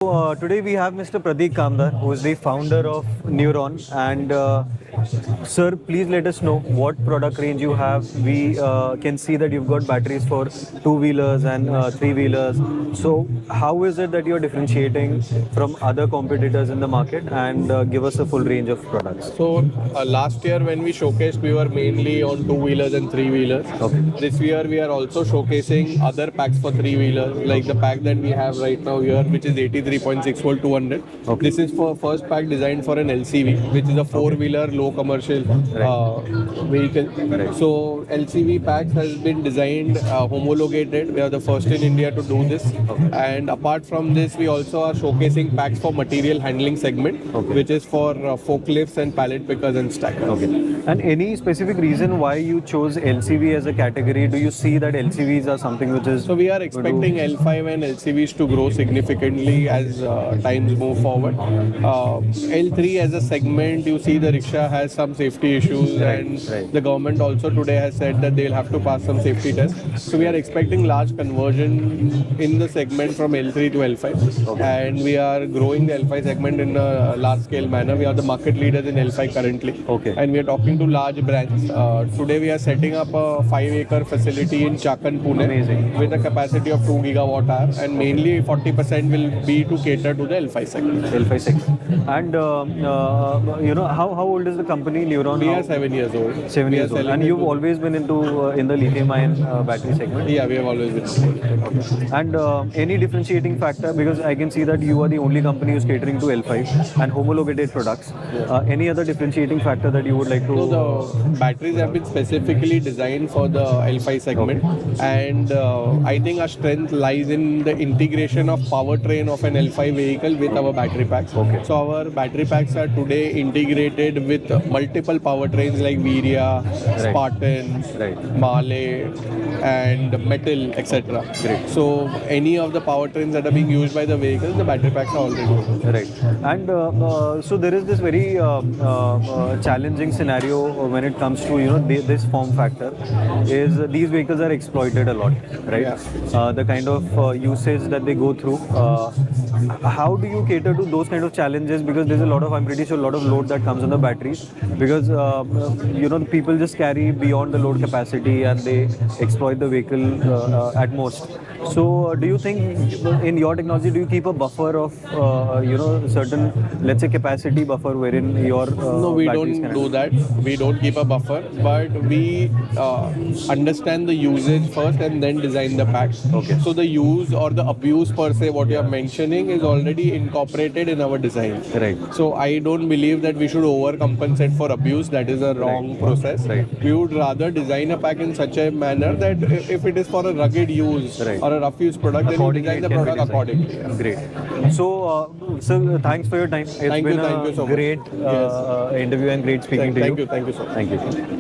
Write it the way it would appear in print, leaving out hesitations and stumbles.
Today we have Mr. Pradeep Kamdar, who is the founder of Neuron. And sir, please let us know what product range you have. We can see that you've got batteries for two-wheelers and three-wheelers. So how is it that you're differentiating from other competitors in the market, and give us a full range of products? So last year when we showcased, we were mainly on two-wheelers and three-wheelers. Okay. This year we are also showcasing other packs for three-wheelers, like the pack that we have right now here, which is 83.6 volt 200. Okay. This is for first pack designed for an LCV, which is a four-wheeler low commercial vehicle. Right. So LCV packs has been designed, homologated. We are the first in India to do this. Okay. And apart from this, we also are showcasing packs for material handling segment, Okay. which is for forklifts and pallet pickers and stackers. Okay. And any specific reason why you chose LCV as a category? Do you see that LCVs are something which is... So we are expecting L5 and LCVs to grow significantly as times move forward. L3 as a segment, you see the rickshaw has some safety issues, and the government also today has said that they'll have to pass some safety tests. So we are expecting large conversion in the segment from L3 to L5, and we are growing the L5 segment in a large scale manner. We are the market leaders in L5 currently. Okay. And we are talking to large brands. Today we are setting up a 5-acre facility in Chakan, Pune. Amazing. With a capacity of 2 gigawatt hour, and mainly 40% will be to cater to the L5 segment. L5 segment. And how old is the company Neuron? We are 7 years old. 7 We are years old. selling And you've into- always been into in the lithium-ion battery segment. Yeah, we have always been. And any differentiating factor, because I can see that you are the only company who's catering to L5 and homologated products. Any other differentiating factor that you would like to? So the batteries have been specifically designed for the L5 segment, and I think our strength lies in the integration of powertrain of an L5 vehicle with our battery packs. Okay. So our battery packs are today integrated with multiple powertrains like Virya, Spartan, Mahle, and Metal, etc. Great. So any of the powertrains that are being used by the vehicles, the battery packs are already. Right. And so there is this very challenging scenario when it comes to this form factor. Is these vehicles are exploited a lot, right? Yeah. The kind of usage that they go through. How do you cater to those kind of challenges? Because there's a lot of, I'm pretty sure, a lot of load that comes on the batteries. Because people just carry beyond the load capacity and they exploit the vehicle at most. So do you think in your technology, do you keep a buffer of certain, let's say, capacity buffer wherein your No, we batteries don't can do that. We don't keep a buffer, but we understand the usage first and then design the pack. Okay. So the use or the abuse per se, what you are mentioning, is already incorporated in our design. Right. So I don't believe that we should overcompensate for abuse. That is a wrong process. Right. We would rather design a pack in such a manner that if it is for a rugged use or a rough use product, then we design the it can be product designed. accordingly. Yeah. Great. So, sir, thanks for your time. It's Thank been you so much. great interview and great speaking to you. Thank you so much. Thank you.